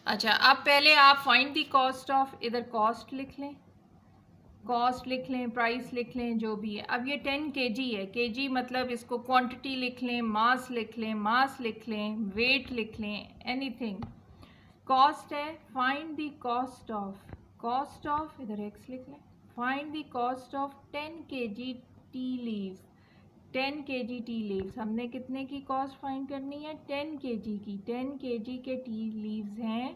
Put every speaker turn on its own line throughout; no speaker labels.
अच्छा, अब पहले आप फाइंड द कॉस्ट ऑफ, इधर कॉस्ट लिख लें, कॉस्ट लिख लें, प्राइस लिख लें, जो भी है। अब ये 10 kg है, kg मतलब इसको क्वांटिटी लिख लें, मास लिख लें, मास लिख लें, वेट लिख लें, एनीथिंग। कॉस्ट है, फाइंड द कॉस्ट ऑफ इधर एक्स लिख लें, find the cost of 10 kg tea leaves. 10 kg tea leaves, हमने कितने की कॉस्ट फाइंड करनी है? 10 kg की। 10 kg के टी लीव्स हैं।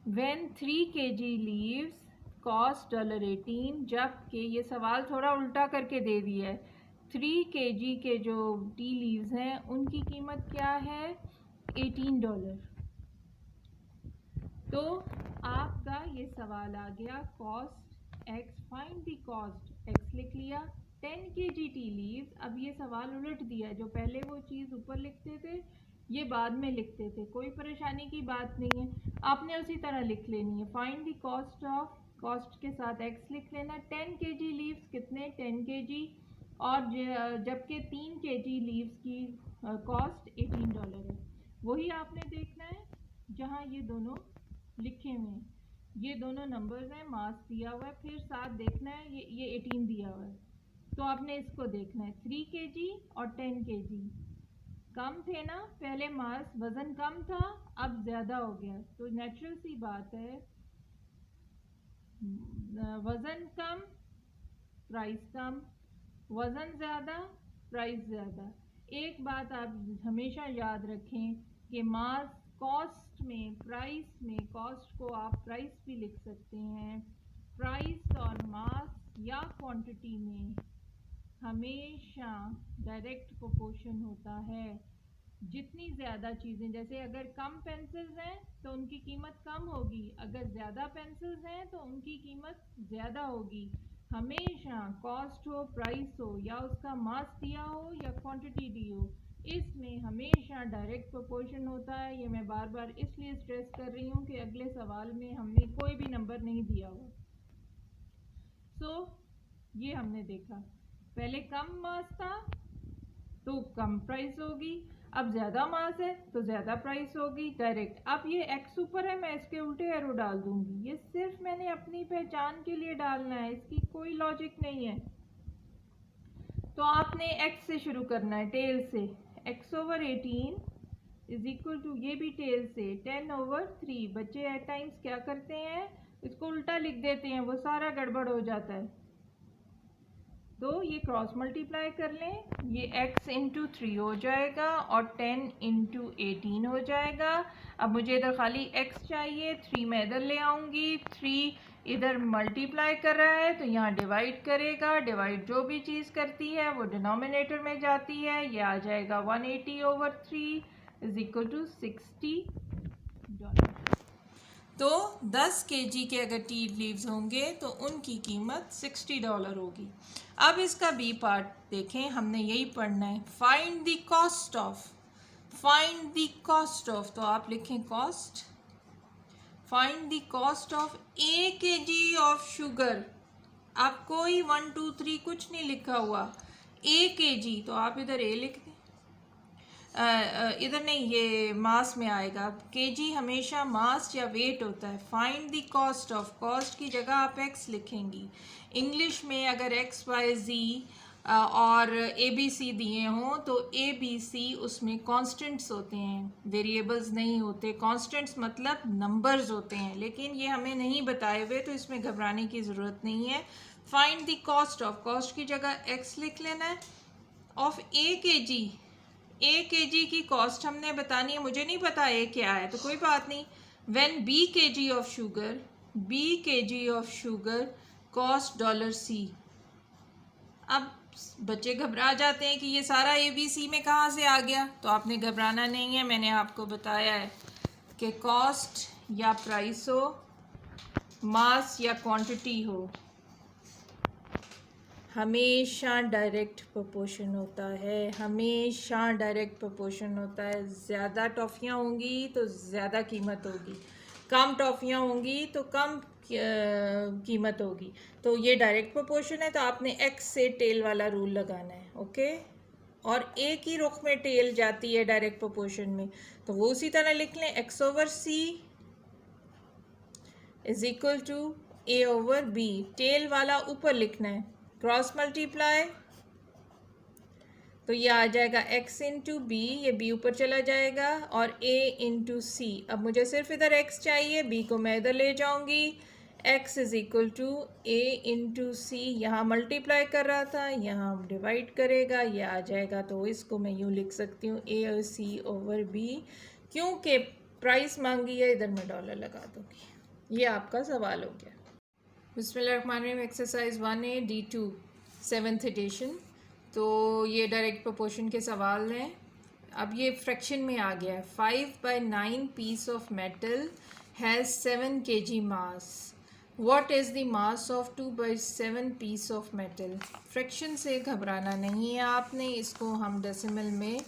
व्हेन 3 kg लीव्स कॉस्ट $18, जबकि ये सवाल थोड़ा उल्टा करके दे दिया है। 3 kg के जो टी लीव्स हैं उनकी कीमत क्या है? $18। तो आपका ये सवाल आ गया cost x, find the cost, x लिख लिया। 10 kg टी लीव्स, अब ये सवाल उलट दिया, जो पहले वो चीज़ ऊपर लिखते थे ये बाद में लिखते थे, कोई परेशानी की बात नहीं है, आपने उसी तरह लिख लेनी है। Find the cost of, cost के साथ एक्स लिख लेना। 10 kg लीव्स कितने? 10 kg, और जबकि 3 kg लीव्स की कॉस्ट $18 है। वही आपने देखना है जहाँ ये दोनों लिखे हुए हैं, ये दोनों नंबर्स हैं, मास दिया हुआ है, फिर साथ देखना है ये 18 दिया हुआ है, तो आपने इसको देखना है। 3 kg और 10 kg कम थे ना, पहले मास वजन कम था, अब ज़्यादा हो गया, तो नेचुरल सी बात है, वजन कम प्राइस कम, वजन ज़्यादा प्राइस ज़्यादा। एक बात आप हमेशा याद रखें कि मास कॉस्ट में, प्राइस में, कॉस्ट को आप प्राइस भी लिख सकते हैं, प्राइस और मास या क्वांटिटी में हमेशा डायरेक्ट प्रोपोर्शन होता है। जितनी ज़्यादा चीज़ें, जैसे अगर कम पेंसिल्स हैं तो उनकी कीमत कम होगी, अगर ज़्यादा पेंसिल्स हैं तो उनकी कीमत ज़्यादा होगी। हमेशा कॉस्ट हो, प्राइस हो, या उसका मास दिया हो या क्वांटिटी दी हो, इसमें हमेशा डायरेक्ट प्रोपोर्शन होता है। ये मैं बार बार इसलिए स्ट्रेस कर रही हूँ कि अगले सवाल में हमने कोई भी नंबर नहीं दिया हुआ। ये हमने देखा, पहले कम मास था तो कम प्राइस होगी, अब ज़्यादा मास है तो ज़्यादा प्राइस होगी, डायरेक्ट। अब ये एक्स ऊपर है, मैं इसके उल्टे एरो डाल दूंगी, ये सिर्फ मैंने अपनी पहचान के लिए डालना है, इसकी कोई लॉजिक नहीं है। तो आपने एक्स से शुरू करना है, टेल से। x/18 इज इक्वल टू, ये भी टेल से, 10/3। बच्चे एट टाइम्स क्या करते हैं, इसको उल्टा लिख देते हैं, वो सारा गड़बड़ हो जाता है। तो ये क्रॉस मल्टीप्लाई कर लें, ये x इंटू 3 हो जाएगा और 10 इंटू 18 हो जाएगा। अब मुझे इधर खाली x चाहिए, 3 मैं इधर ले आऊँगी, 3 इधर मल्टीप्लाई कर रहा है तो यहाँ डिवाइड करेगा, डिवाइड जो भी चीज़ करती है वो डिनोमिनेटर में जाती है, ये आ जाएगा 180/3 इज इक्वल टू $60। तो 10 kg के अगर टी लीव्स होंगे तो उनकी कीमत $60 होगी। अब इसका बी पार्ट देखें, हमने यही पढ़ना है, find the cost of, find the cost of, तो आप लिखें cost, find the cost of A kg of sugar. आप कोई 1 2 3 कुछ नहीं लिखा हुआ, A kg, तो आप इधर A लिख दें, इधर नहीं, ये मास में आएगा, केजी हमेशा मास या वेट होता है। Find the cost of, cost की जगह आप एक्स लिखेंगी। इंग्लिश में अगर एक्स वाई जी और ए बी सी दिए हों तो ए बी सी उसमें कॉन्स्टेंट्स होते हैं, वेरिएबल्स नहीं होते। कॉन्स्टेंट्स मतलब नंबर्स होते हैं, लेकिन ये हमें नहीं बताए हुए तो इसमें घबराने की ज़रूरत नहीं है। Find the cost of, cost की जगह एक्स लिख लेना है, ऑफ ए के जी। A kg की कॉस्ट हमने बतानी है, मुझे नहीं पता A क्या है तो कोई बात नहीं। When B kg of sugar, B kg of sugar cost $C। अब बच्चे घबरा जाते हैं कि ये सारा ABC में कहाँ से आ गया, तो आपने घबराना नहीं है, मैंने आपको बताया है कि कॉस्ट या प्राइस हो, मास या क्वांटिटी हो, हमेशा डायरेक्ट प्रोपोर्शन होता है, हमेशा डायरेक्ट प्रोपोर्शन होता है। ज़्यादा टॉफ़ियाँ होंगी तो ज़्यादा कीमत होगी, कम टॉफ़ियाँ होंगी तो कम कीमत होगी। तो ये डायरेक्ट प्रोपोर्शन है, तो आपने एक्स से टेल वाला रूल लगाना है, ओके। और ए की रुख में टेल जाती है डायरेक्ट प्रोपोर्शन में, तो वो उसी तरह लिख लें, x/c is equal to a over b, टेल वाला ऊपर लिखना है, क्रॉस मल्टीप्लाई, तो ये आ जाएगा x इंटू बी, ये b ऊपर चला जाएगा, और a इंटू सी। अब मुझे सिर्फ इधर x चाहिए, b को मैं इधर ले जाऊंगी, x is equal to a into C, यहाँ मल्टीप्लाई कर रहा था, यहाँ डिवाइड करेगा, ये आ जाएगा, तो इसको मैं यूँ लिख सकती हूँ a और c ओवर b, क्योंकि प्राइस मांगी है, इधर मैं डॉलर लगा दूँगी। ये आपका सवाल हो गया। बिस्मिल्लाहिर्रहमानिर्रहीम, exercise 1A D2 7th addition. तो ये डायरेक्ट प्रोपोर्शन के सवाल हैं। अब ये फ्रैक्शन में आ गया है। 5/9 piece of metal has 7 kg मास। What is the mass of 2/7 piece of metal. Fraction से घबराना नहीं है आपने, इसको हम डेसिमल में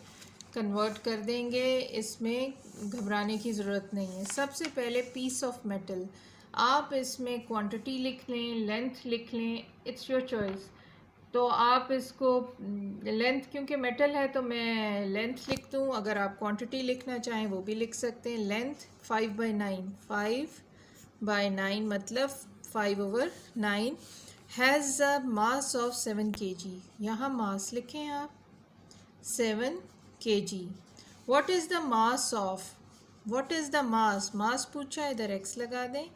कन्वर्ट कर देंगे, इसमें घबराने की ज़रूरत नहीं है। सबसे पहले पीस ऑफ मेटल, आप इसमें क्वांटिटी लिख लें, लेंथ लिख लें, इट्स योर चॉइस। तो आप इसको लेंथ, क्योंकि मेटल है तो मैं लेंथ लिख दूँ, अगर आप क्वांटिटी लिखना चाहें वो भी लिख सकते हैं। लेंथ 5/9, 5/9 मतलब 5/9 has a mass of 7 kg। यहाँ मास लिखें आप 7 kg। What is the mass of, what is the mass, mass पूछा, इधर x लगा दें।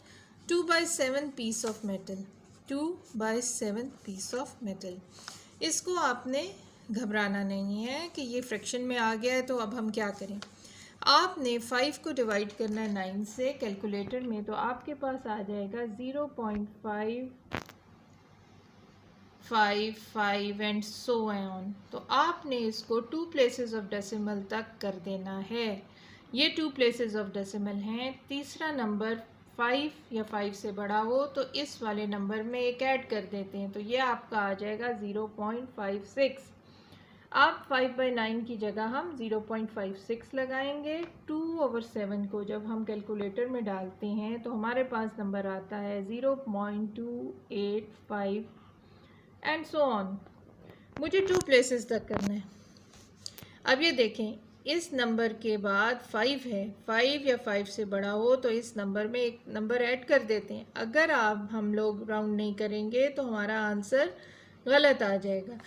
2/7 piece of metal, 2/7 piece of metal. इसको आपने घबराना नहीं है कि ये फ्रैक्शन में आ गया है, तो अब हम क्या करें। आपने 5 को डिवाइड करना है 9 से कैलकुलेटर में, तो आपके पास आ जाएगा 0.555 एंड सो ऑन। तो आपने इसको 2 प्लेसेस ऑफ डेसिमल तक कर देना है। ये 2 प्लेसेस ऑफ डेसिमल हैं। तीसरा नंबर 5 या 5 से बड़ा हो तो इस वाले नंबर में एक ऐड कर देते हैं, तो ये आपका आ जाएगा 0.56। अब 5/9 की जगह हम 0.56 लगाएंगे। 2/7 को जब हम कैलकुलेटर में डालते हैं तो हमारे पास नंबर आता है 0.285 एंड सो ऑन। मुझे 2 प्लेसेस तक करना है। अब ये देखें, इस नंबर के बाद 5 है, 5 या 5 से बड़ा हो तो इस नंबर में एक नंबर ऐड कर देते हैं। अगर आप हम लोग राउंड नहीं करेंगे तो हमारा आंसर गलत आ जाएगा।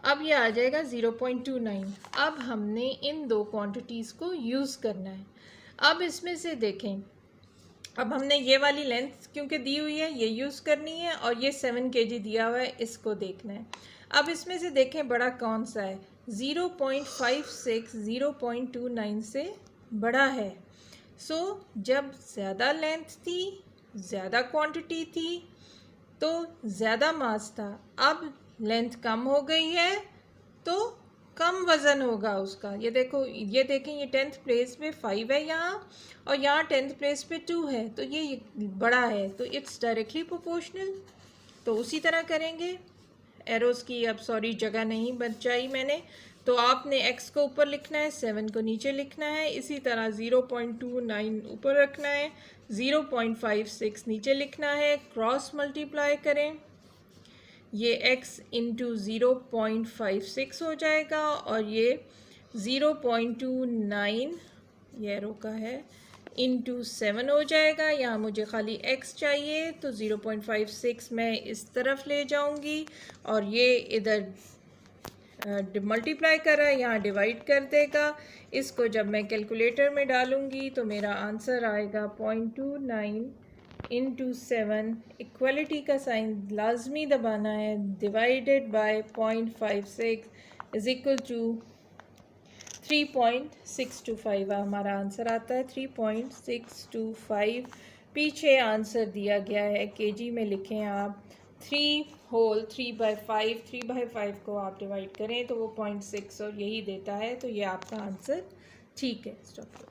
अब ये आ जाएगा 0.29। अब हमने इन दो क्वांटिटीज़ को यूज़ करना है। अब इसमें से देखें, अब हमने ये वाली लेंथ क्योंकि दी हुई है ये यूज़ करनी है, और ये 7 kg दिया हुआ है, इसको देखना है। अब इसमें से देखें बड़ा कौन सा है। 0.56 0.29 से बड़ा है। सो जब ज़्यादा लेंथ थी, ज़्यादा क्वांटिटी थी, तो ज़्यादा मास था। अब लेंथ कम हो गई है तो कम वज़न होगा उसका। ये देखो, ये देखें, ये 10th प्लेस पे 5 है यहाँ, और यहाँ 10th प्लेस पे 2 है, तो ये बड़ा है, तो इट्स डायरेक्टली प्रोपोर्शनल। तो उसी तरह करेंगे। एरोज़ की अब सॉरी जगह नहीं बचाई मैंने, तो आपने x को ऊपर लिखना है, 7 को नीचे लिखना है। इसी तरह 0.29 ऊपर रखना है, 0.56 नीचे लिखना है। क्रॉस मल्टीप्लाई करें, ये x इंटू 0.56 हो जाएगा, और ये 0.29 ये एरो का है इंटू 7 हो जाएगा। यहाँ मुझे खाली x चाहिए, तो 0.56 मैं इस तरफ ले जाऊंगी, और ये इधर मल्टीप्लाई कर रहा है, यहाँ डिवाइड कर देगा। इसको जब मैं कैलकुलेटर में डालूंगी तो मेरा आंसर आएगा 0.29 इंटू 7, इक्वलिटी का साइन लाजमी दबाना है, divided by 0.56 is equal to 3.625। हमारा आंसर आता है 3.625। पीछे आंसर दिया गया है केजी में, लिखें आप 3/5। 3/5 को आप डिवाइड करें तो वो 0.6 और यही देता है, तो ये आपका आंसर ठीक है। स्टॉप।